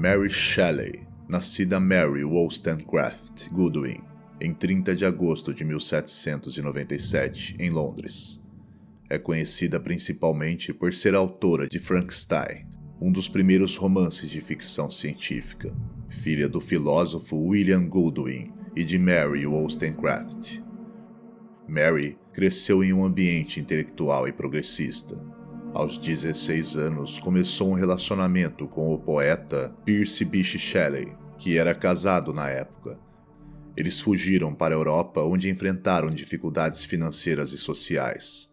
Mary Shelley, nascida Mary Wollstonecraft Goodwin, em 30 de agosto de 1797, em Londres. É conhecida principalmente por ser autora de Frankenstein, um dos primeiros romances de ficção científica, filha do filósofo William Goodwin e de Mary Wollstonecraft. Mary cresceu em um ambiente intelectual e progressista. Aos 16 anos, começou um relacionamento com o poeta Percy Bysshe Shelley, que era casado na época. Eles fugiram para a Europa, onde enfrentaram dificuldades financeiras e sociais.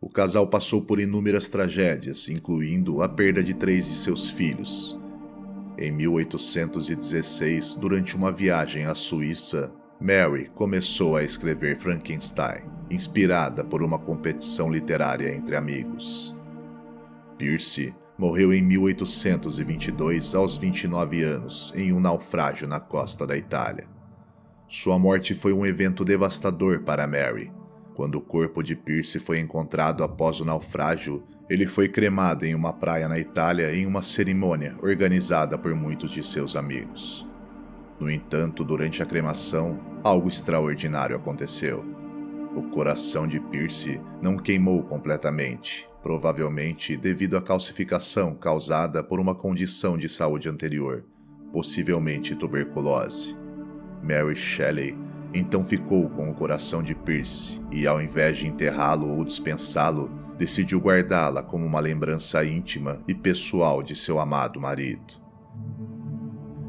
O casal passou por inúmeras tragédias, incluindo a perda de 3 de seus filhos. Em 1816, durante uma viagem à Suíça, Mary começou a escrever Frankenstein, inspirada por uma competição literária entre amigos. Percy morreu em 1822 aos 29 anos em um naufrágio na costa da Itália. Sua morte foi um evento devastador para Mary. Quando o corpo de Percy foi encontrado após o naufrágio, ele foi cremado em uma praia na Itália em uma cerimônia organizada por muitos de seus amigos. No entanto, durante a cremação, algo extraordinário aconteceu. O coração de Percy não queimou completamente, provavelmente devido à calcificação causada por uma condição de saúde anterior, possivelmente tuberculose. Mary Shelley então ficou com o coração de Percy e, ao invés de enterrá-lo ou dispensá-lo, decidiu guardá-la como uma lembrança íntima e pessoal de seu amado marido.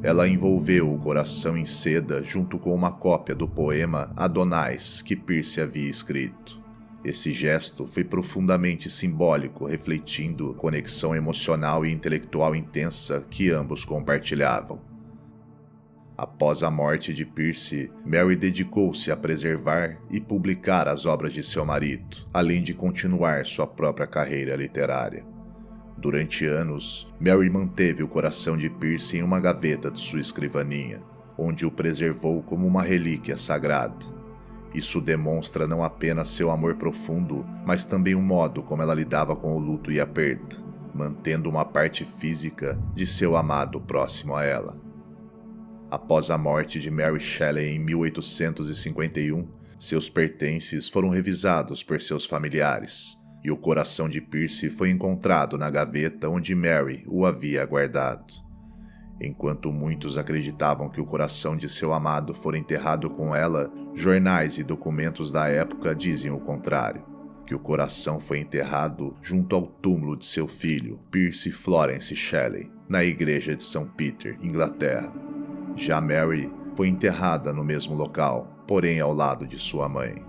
Ela envolveu o coração em seda junto com uma cópia do poema Adonais que Percy havia escrito. Esse gesto foi profundamente simbólico, refletindo a conexão emocional e intelectual intensa que ambos compartilhavam. Após a morte de Percy, Mary dedicou-se a preservar e publicar as obras de seu marido, além de continuar sua própria carreira literária. Durante anos, Mary manteve o coração de Percy em uma gaveta de sua escrivaninha, onde o preservou como uma relíquia sagrada. Isso demonstra não apenas seu amor profundo, mas também o modo como ela lidava com o luto e a perda, mantendo uma parte física de seu amado próximo a ela. Após a morte de Mary Shelley em 1851, seus pertences foram revisados por seus familiares, e o coração de Percy foi encontrado na gaveta onde Mary o havia guardado. Enquanto muitos acreditavam que o coração de seu amado fora enterrado com ela, jornais e documentos da época dizem o contrário, que o coração foi enterrado junto ao túmulo de seu filho, Percy Florence Shelley, na igreja de St. Peter, Inglaterra. Já Mary foi enterrada no mesmo local, porém ao lado de sua mãe.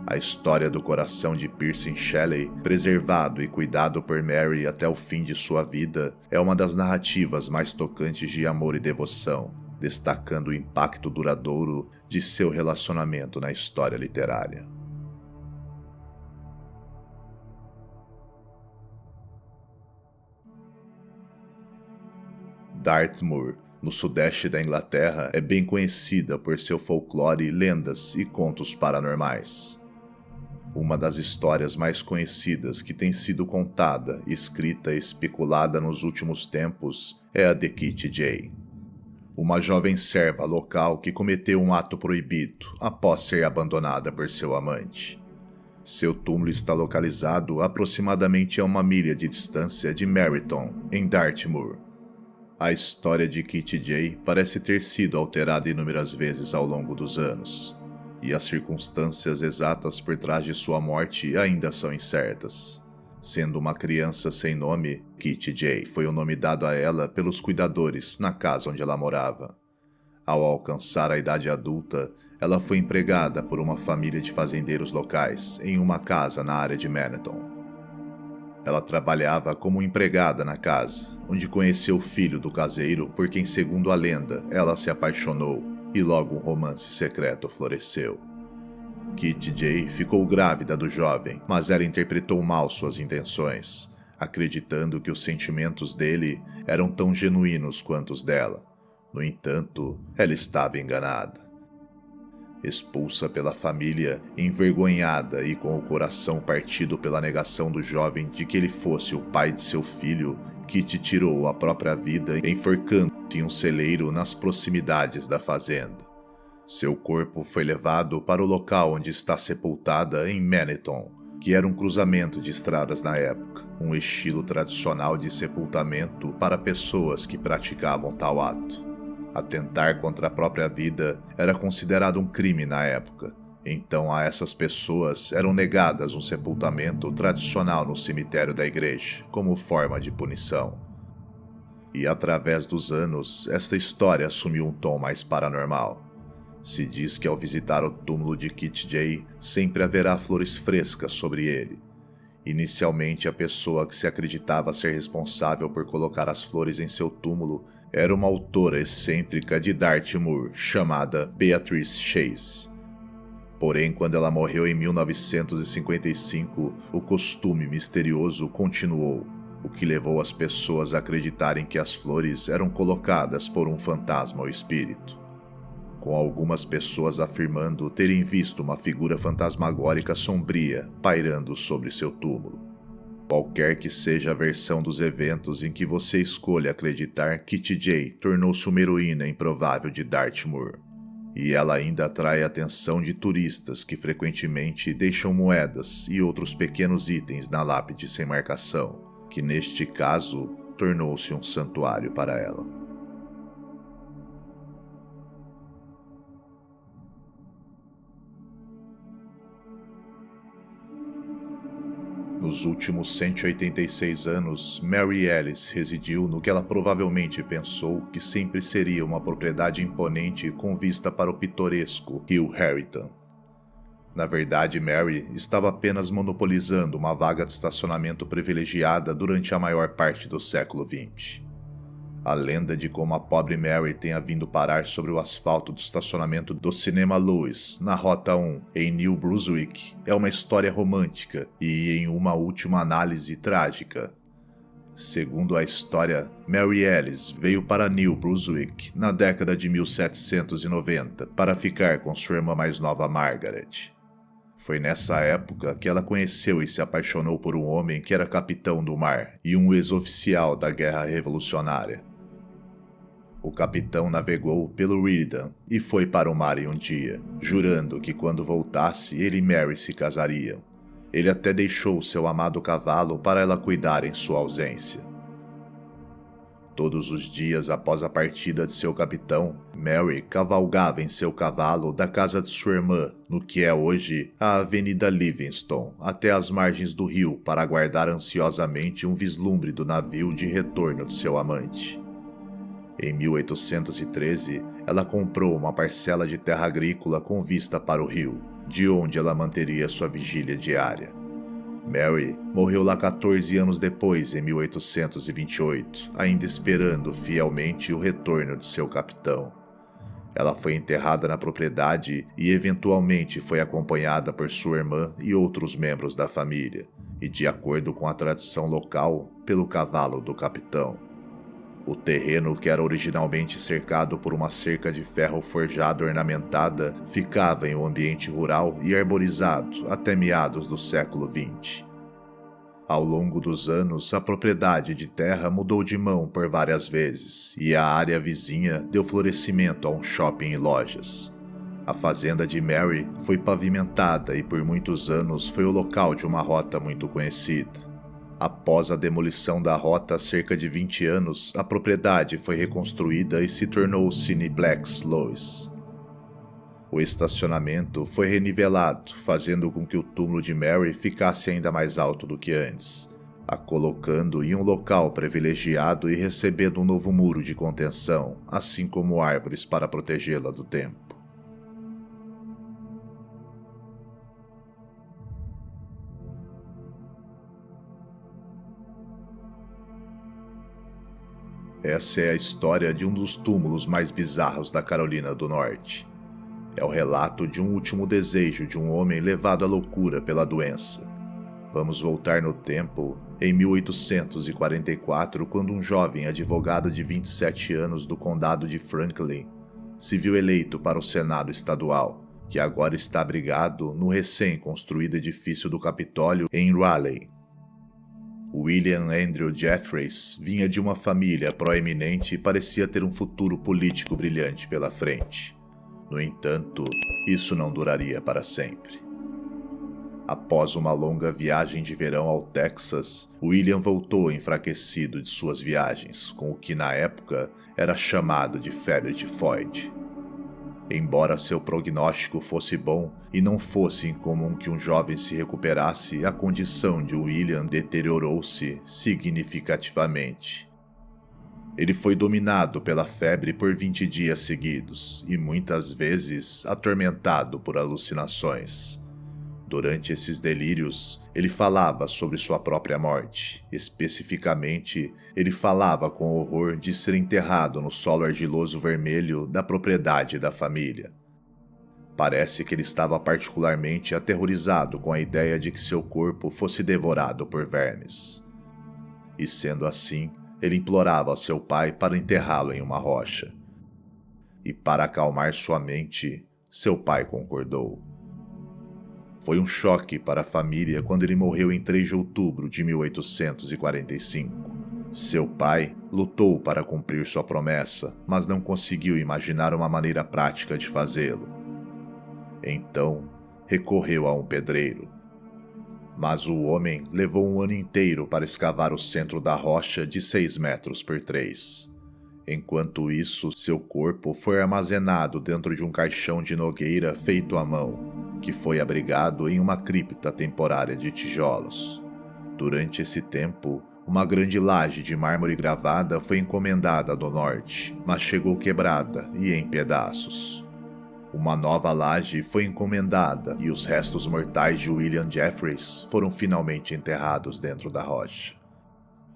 A história do coração de Percy Shelley, preservado e cuidado por Mary até o fim de sua vida, é uma das narrativas mais tocantes de amor e devoção, destacando o impacto duradouro de seu relacionamento na história literária. Dartmoor, no sudeste da Inglaterra, é bem conhecida por seu folclore, lendas e contos paranormais. Uma das histórias mais conhecidas que tem sido contada, escrita e especulada nos últimos tempos é a de Kitty Jay, uma jovem serva local que cometeu um ato proibido após ser abandonada por seu amante. Seu túmulo está localizado aproximadamente a 1 milha de distância de Meryton, em Dartmoor. A história de Kitty Jay parece ter sido alterada inúmeras vezes ao longo dos anos, e as circunstâncias exatas por trás de sua morte ainda são incertas. Sendo uma criança sem nome, Kitty Jay foi o nome dado a ela pelos cuidadores na casa onde ela morava. Ao alcançar a idade adulta, ela foi empregada por uma família de fazendeiros locais em uma casa na área de Meneton. Ela trabalhava como empregada na casa, onde conheceu o filho do caseiro por quem, segundo a lenda, ela se apaixonou, e logo um romance secreto floresceu. Kitty Jay ficou grávida do jovem, mas ela interpretou mal suas intenções, acreditando que os sentimentos dele eram tão genuínos quanto os dela. No entanto, ela estava enganada. Expulsa pela família, envergonhada e com o coração partido pela negação do jovem de que ele fosse o pai de seu filho, Kit tirou a própria vida enforcando-se em um celeiro nas proximidades da fazenda. Seu corpo foi levado para o local onde está sepultada em Manitou, que era um cruzamento de estradas na época, um estilo tradicional de sepultamento para pessoas que praticavam tal ato. Atentar contra a própria vida era considerado um crime na época, então a essas pessoas eram negadas um sepultamento tradicional no cemitério da igreja, como forma de punição. E através dos anos, esta história assumiu um tom mais paranormal. Se diz que ao visitar o túmulo de Kit Jay, sempre haverá flores frescas sobre ele. Inicialmente, a pessoa que se acreditava ser responsável por colocar as flores em seu túmulo era uma autora excêntrica de Dartmoor chamada Beatrice Chase. Porém, quando ela morreu em 1955, o costume misterioso continuou, o que levou as pessoas a acreditarem que as flores eram colocadas por um fantasma ou espírito, com algumas pessoas afirmando terem visto uma figura fantasmagórica sombria pairando sobre seu túmulo. Qualquer que seja a versão dos eventos em que você escolha acreditar, Kit Jay tornou-se uma heroína improvável de Dartmoor. E ela ainda atrai a atenção de turistas que frequentemente deixam moedas e outros pequenos itens na lápide sem marcação, que neste caso tornou-se um santuário para ela. Nos últimos 186 anos, Mary Alice residiu no que ela provavelmente pensou que sempre seria uma propriedade imponente com vista para o pitoresco Rio Harrington. Na verdade, Mary estava apenas monopolizando uma vaga de estacionamento privilegiada durante a maior parte do século XX. A lenda de como a pobre Mary tenha vindo parar sobre o asfalto do estacionamento do Cinema Lewis, na Rota 1, em New Brunswick, é uma história romântica e, em uma última análise, trágica. Segundo a história, Mary Alice veio para New Brunswick na década de 1790 para ficar com sua irmã mais nova Margaret. Foi nessa época que ela conheceu e se apaixonou por um homem que era capitão do mar e um ex-oficial da Guerra Revolucionária. O capitão navegou pelo Redan e foi para o mar em um dia, jurando que quando voltasse ele e Mary se casariam. Ele até deixou seu amado cavalo para ela cuidar em sua ausência. Todos os dias após a partida de seu capitão, Mary cavalgava em seu cavalo da casa de sua irmã, no que é hoje a Avenida Livingston, até as margens do rio para aguardar ansiosamente um vislumbre do navio de retorno de seu amante. Em 1813, ela comprou uma parcela de terra agrícola com vista para o rio, de onde ela manteria sua vigília diária. Mary morreu lá 14 anos depois, em 1828, ainda esperando fielmente o retorno de seu capitão. Ela foi enterrada na propriedade e eventualmente foi acompanhada por sua irmã e outros membros da família, e de acordo com a tradição local, pelo cavalo do capitão. O terreno, que era originalmente cercado por uma cerca de ferro forjado ornamentada, ficava em um ambiente rural e arborizado até meados do século XX. Ao longo dos anos, a propriedade de terra mudou de mão por várias vezes e a área vizinha deu florescimento a um shopping e lojas. A fazenda de Mary foi pavimentada e por muitos anos foi o local de uma rota muito conhecida. Após a demolição da rota há cerca de 20 anos, a propriedade foi reconstruída e se tornou o Cine Blacks Lewis. O estacionamento foi renivelado, fazendo com que o túmulo de Mary ficasse ainda mais alto do que antes, a colocando em um local privilegiado e recebendo um novo muro de contenção, assim como árvores para protegê-la do tempo. Essa é a história de um dos túmulos mais bizarros da Carolina do Norte. É o relato de um último desejo de um homem levado à loucura pela doença. Vamos voltar no tempo, em 1844, quando um jovem advogado de 27 anos do condado de Franklin se viu eleito para o Senado estadual, que agora está abrigado no recém-construído edifício do Capitólio em Raleigh. William Andrew Jeffreys vinha de uma família proeminente e parecia ter um futuro político brilhante pela frente. No entanto, isso não duraria para sempre. Após uma longa viagem de verão ao Texas, William voltou enfraquecido de suas viagens, com o que na época era chamado de febre tifoide. Embora seu prognóstico fosse bom e não fosse incomum que um jovem se recuperasse, a condição de William deteriorou-se significativamente. Ele foi dominado pela febre por 20 dias seguidos e muitas vezes atormentado por alucinações. Durante esses delírios, ele falava sobre sua própria morte. Especificamente, ele falava com horror de ser enterrado no solo argiloso vermelho da propriedade da família. Parece que ele estava particularmente aterrorizado com a ideia de que seu corpo fosse devorado por vermes. E sendo assim, ele implorava a seu pai para enterrá-lo em uma rocha. E para acalmar sua mente, seu pai concordou. Foi um choque para a família quando ele morreu em 3 de outubro de 1845. Seu pai lutou para cumprir sua promessa, mas não conseguiu imaginar uma maneira prática de fazê-lo. Então, recorreu a um pedreiro. Mas o homem levou um ano inteiro para escavar o centro da rocha de 6 metros por 3. Enquanto isso, seu corpo foi armazenado dentro de um caixão de nogueira feito à mão, que foi abrigado em uma cripta temporária de tijolos. Durante esse tempo, uma grande laje de mármore gravada foi encomendada do norte, mas chegou quebrada e em pedaços. Uma nova laje foi encomendada e os restos mortais de William Jeffreys foram finalmente enterrados dentro da rocha.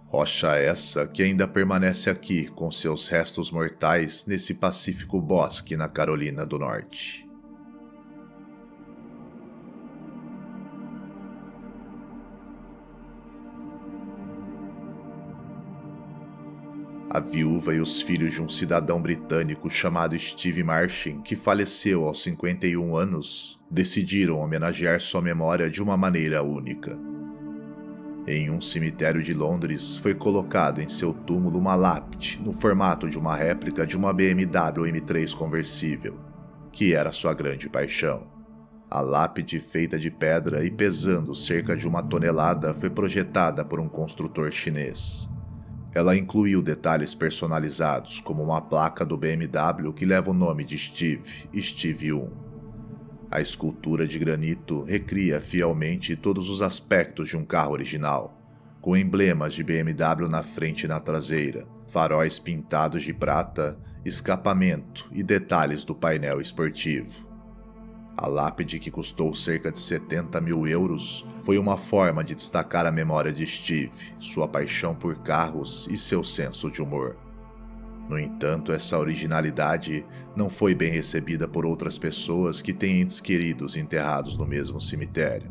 Rocha essa que ainda permanece aqui com seus restos mortais nesse pacífico bosque na Carolina do Norte. A viúva e os filhos de um cidadão britânico chamado Steve Martin, que faleceu aos 51 anos, decidiram homenagear sua memória de uma maneira única. Em um cemitério de Londres, foi colocado em seu túmulo uma lápide no formato de uma réplica de uma BMW M3 conversível, que era sua grande paixão. A lápide, feita de pedra e pesando cerca de 1 tonelada, foi projetada por um construtor chinês. Ela incluiu detalhes personalizados, como uma placa do BMW que leva o nome de Steve 1. A escultura de granito recria fielmente todos os aspectos de um carro original, com emblemas de BMW na frente e na traseira, faróis pintados de prata, escapamento e detalhes do painel esportivo. A lápide, que custou cerca de 70 mil euros, foi uma forma de destacar a memória de Steve, sua paixão por carros e seu senso de humor. No entanto, essa originalidade não foi bem recebida por outras pessoas que têm entes queridos enterrados no mesmo cemitério.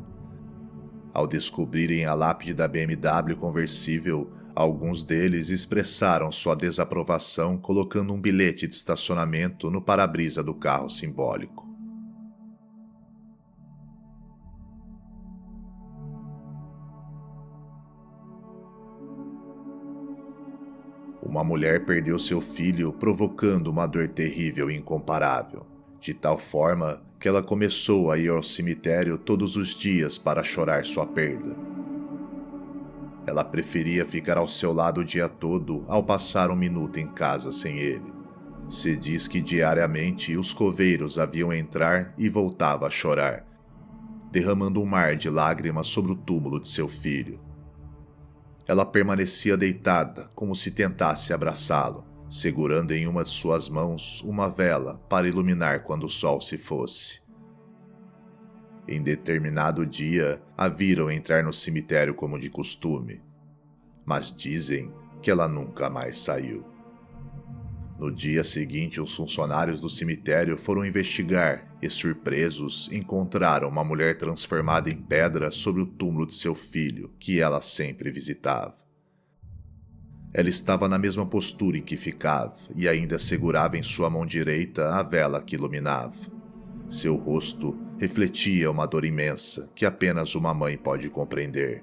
Ao descobrirem a lápide da BMW conversível, alguns deles expressaram sua desaprovação colocando um bilhete de estacionamento no para-brisa do carro simbólico. Uma mulher perdeu seu filho, provocando uma dor terrível e incomparável, de tal forma que ela começou a ir ao cemitério todos os dias para chorar sua perda. Ela preferia ficar ao seu lado o dia todo ao passar 1 minuto em casa sem ele. Se diz que diariamente os coveiros a viam entrar e voltava a chorar, derramando um mar de lágrimas sobre o túmulo de seu filho. Ela permanecia deitada, como se tentasse abraçá-lo, segurando em uma de suas mãos uma vela para iluminar quando o sol se fosse. Em determinado dia, a viram entrar no cemitério como de costume, mas dizem que ela nunca mais saiu. No dia seguinte, os funcionários do cemitério foram investigar e, surpresos, encontraram uma mulher transformada em pedra sobre o túmulo de seu filho, que ela sempre visitava. Ela estava na mesma postura em que ficava e ainda segurava em sua mão direita a vela que iluminava. Seu rosto refletia uma dor imensa que apenas uma mãe pode compreender.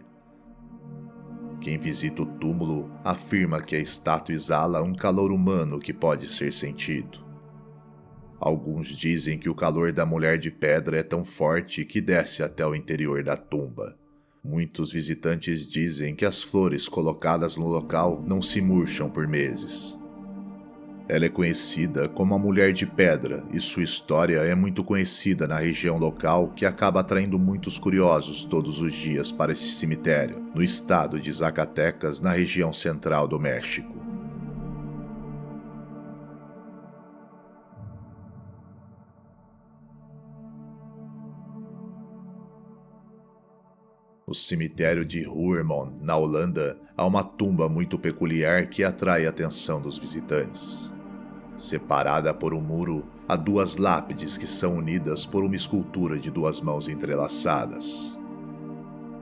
Quem visita o túmulo afirma que a estátua exala um calor humano que pode ser sentido. Alguns dizem que o calor da mulher de pedra é tão forte que desce até o interior da tumba. Muitos visitantes dizem que as flores colocadas no local não se murcham por meses. Ela é conhecida como a Mulher de Pedra e sua história é muito conhecida na região local, que acaba atraindo muitos curiosos todos os dias para esse cemitério, no estado de Zacatecas, na região central do México. No cemitério de Roermond, na Holanda, há uma tumba muito peculiar que atrai a atenção dos visitantes. Separada por um muro, há duas lápides que são unidas por uma escultura de duas mãos entrelaçadas.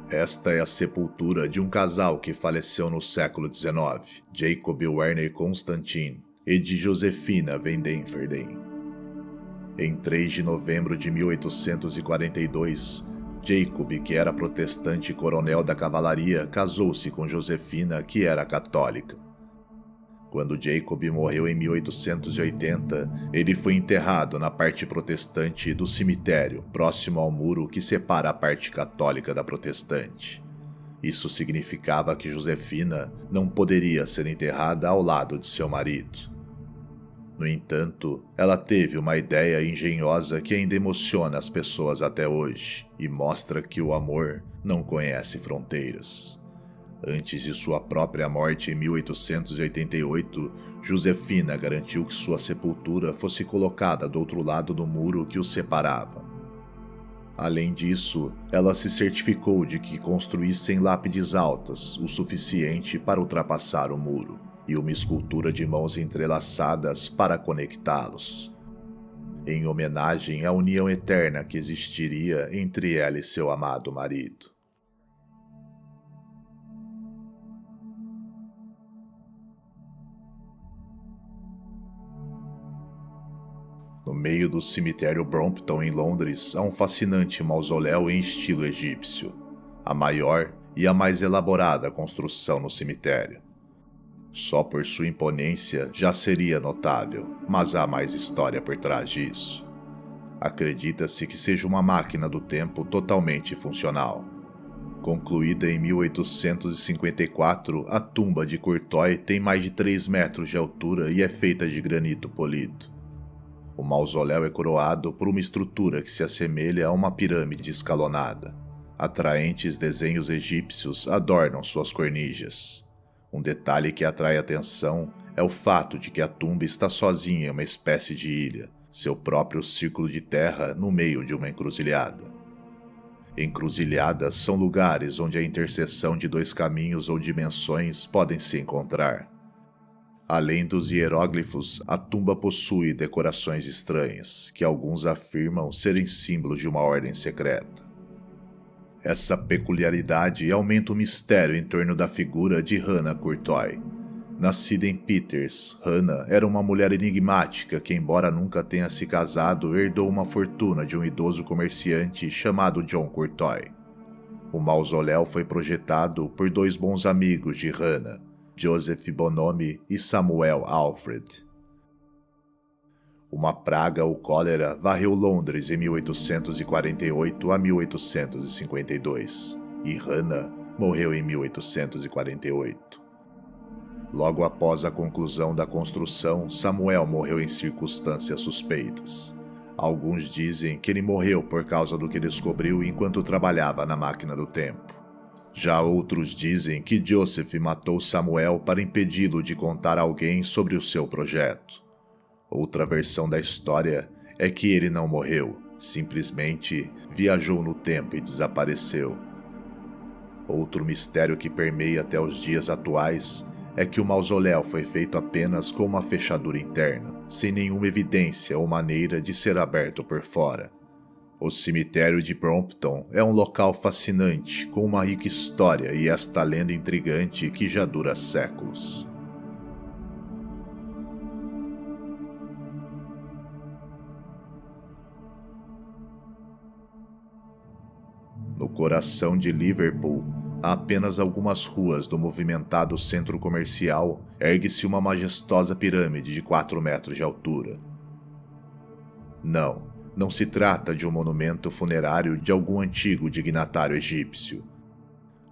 Esta é a sepultura de um casal que faleceu no século XIX, Jacob Werner Constantin e de Josefina Wendenverden. Em 3 de novembro de 1842, Jacob, que era protestante e coronel da cavalaria, casou-se com Josefina, que era católica. Quando Jacob morreu em 1880, ele foi enterrado na parte protestante do cemitério, próximo ao muro que separa a parte católica da protestante. Isso significava que Josefina não poderia ser enterrada ao lado de seu marido. No entanto, ela teve uma ideia engenhosa que ainda emociona as pessoas até hoje e mostra que o amor não conhece fronteiras. Antes de sua própria morte em 1888, Josefina garantiu que sua sepultura fosse colocada do outro lado do muro que os separava. Além disso, ela se certificou de que construíssem lápides altas o suficiente para ultrapassar o muro, e uma escultura de mãos entrelaçadas para conectá-los, em homenagem à união eterna que existiria entre ela e seu amado marido. No meio do cemitério Brompton, em Londres, há um fascinante mausoléu em estilo egípcio, a maior e a mais elaborada construção no cemitério. Só por sua imponência já seria notável, mas há mais história por trás disso. Acredita-se que seja uma máquina do tempo totalmente funcional. Concluída em 1854, a tumba de Courtois tem mais de 3 metros de altura e é feita de granito polido. O mausoléu é coroado por uma estrutura que se assemelha a uma pirâmide escalonada. Atraentes desenhos egípcios adornam suas cornichas. Um detalhe que atrai atenção é o fato de que a tumba está sozinha em uma espécie de ilha, seu próprio círculo de terra no meio de uma encruzilhada. Encruzilhadas são lugares onde a interseção de dois caminhos ou dimensões podem se encontrar. Além dos hieróglifos, a tumba possui decorações estranhas, que alguns afirmam serem símbolos de uma ordem secreta. Essa peculiaridade aumenta o mistério em torno da figura de Hannah Courtois. Nascida em Peters, Hannah era uma mulher enigmática que, embora nunca tenha se casado, herdou uma fortuna de um idoso comerciante chamado John Courtois. O mausoléu foi projetado por dois bons amigos de Hannah, Joseph Bonomi e Samuel Alfred. Uma praga ou cólera varreu Londres em 1848 a 1852, e Hannah morreu em 1848. Logo após a conclusão da construção, Samuel morreu em circunstâncias suspeitas. Alguns dizem que ele morreu por causa do que descobriu enquanto trabalhava na máquina do tempo. Já outros dizem que Joseph matou Samuel para impedi-lo de contar a alguém sobre o seu projeto. Outra versão da história é que ele não morreu, simplesmente viajou no tempo e desapareceu. Outro mistério que permeia até os dias atuais é que o mausoléu foi feito apenas com uma fechadura interna, sem nenhuma evidência ou maneira de ser aberto por fora. O cemitério de Brompton é um local fascinante, com uma rica história e esta lenda intrigante que já dura séculos. No coração de Liverpool, a apenas algumas ruas do movimentado centro comercial, ergue-se uma majestosa pirâmide de 4 metros de altura. Não se trata de um monumento funerário de algum antigo dignatário egípcio,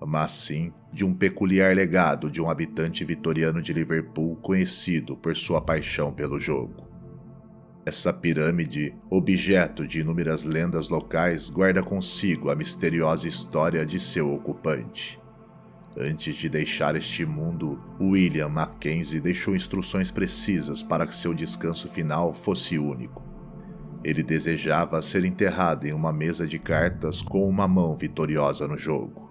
mas sim de um peculiar legado de um habitante vitoriano de Liverpool conhecido por sua paixão pelo jogo. Essa pirâmide, objeto de inúmeras lendas locais, guarda consigo a misteriosa história de seu ocupante. Antes de deixar este mundo, William Mackenzie deixou instruções precisas para que seu descanso final fosse único. Ele desejava ser enterrado em uma mesa de cartas com uma mão vitoriosa no jogo.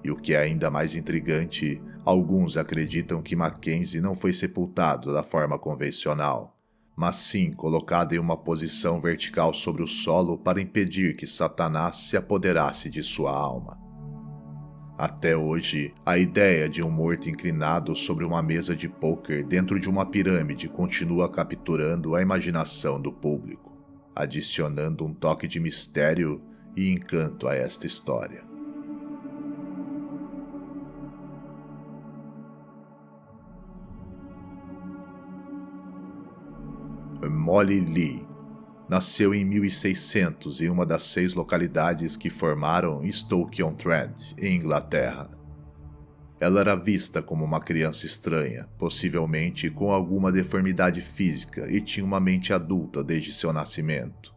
E o que é ainda mais intrigante, alguns acreditam que Mackenzie não foi sepultado da forma convencional, mas sim colocado em uma posição vertical sobre o solo para impedir que Satanás se apoderasse de sua alma. Até hoje, a ideia de um morto inclinado sobre uma mesa de pôquer dentro de uma pirâmide continua capturando a imaginação do público, adicionando um toque de mistério e encanto a esta história. Molly Lee nasceu em 1600 em uma das 6 localidades que formaram Stoke-on-Trent, em Inglaterra. Ela era vista como uma criança estranha, possivelmente com alguma deformidade física, e tinha uma mente adulta desde seu nascimento.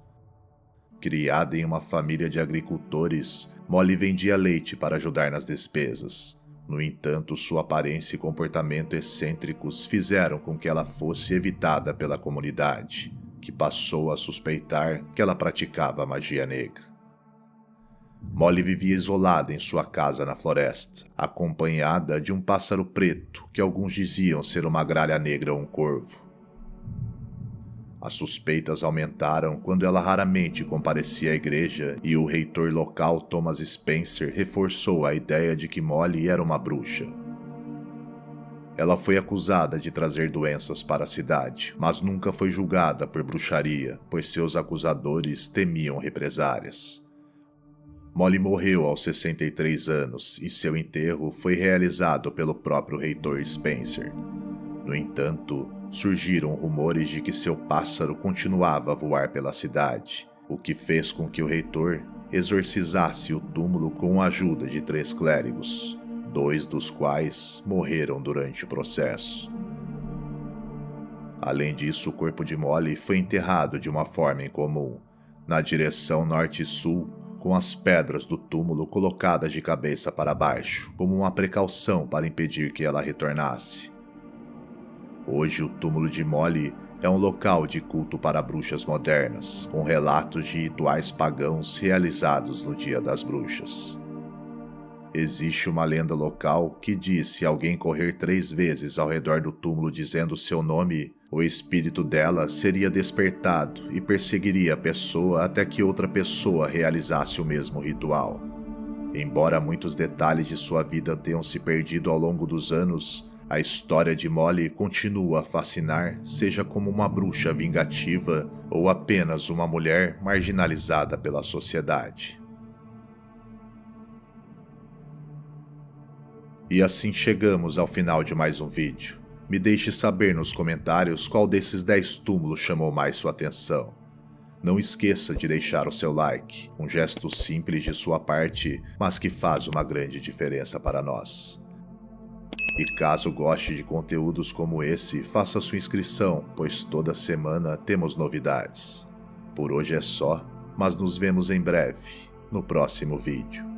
Criada em uma família de agricultores, Molly vendia leite para ajudar nas despesas. No entanto, sua aparência e comportamento excêntricos fizeram com que ela fosse evitada pela comunidade, que passou a suspeitar que ela praticava magia negra. Molly vivia isolada em sua casa na floresta, acompanhada de um pássaro preto que alguns diziam ser uma gralha negra ou um corvo. As suspeitas aumentaram quando ela raramente comparecia à igreja e o reitor local Thomas Spencer reforçou a ideia de que Molly era uma bruxa. Ela foi acusada de trazer doenças para a cidade, mas nunca foi julgada por bruxaria, pois seus acusadores temiam represálias. Molly morreu aos 63 anos e seu enterro foi realizado pelo próprio reitor Spencer. No entanto, surgiram rumores de que seu pássaro continuava a voar pela cidade, o que fez com que o reitor exorcizasse o túmulo com a ajuda de 3 clérigos, 2 dos quais morreram durante o processo. Além disso, o corpo de Molly foi enterrado de uma forma incomum, na direção norte-sul, com as pedras do túmulo colocadas de cabeça para baixo, como uma precaução para impedir que ela retornasse. Hoje, o túmulo de Molly é um local de culto para bruxas modernas, com relatos de rituais pagãos realizados no Dia das Bruxas. Existe uma lenda local que diz que se alguém correr 3 vezes ao redor do túmulo dizendo seu nome, o espírito dela seria despertado e perseguiria a pessoa até que outra pessoa realizasse o mesmo ritual. Embora muitos detalhes de sua vida tenham se perdido ao longo dos anos, a história de Molly continua a fascinar, seja como uma bruxa vingativa ou apenas uma mulher marginalizada pela sociedade. E assim chegamos ao final de mais um vídeo. Me deixe saber nos comentários qual desses 10 túmulos chamou mais sua atenção. Não esqueça de deixar o seu like, um gesto simples de sua parte, mas que faz uma grande diferença para nós. E caso goste de conteúdos como esse, faça sua inscrição, pois toda semana temos novidades. Por hoje é só, mas nos vemos em breve, no próximo vídeo.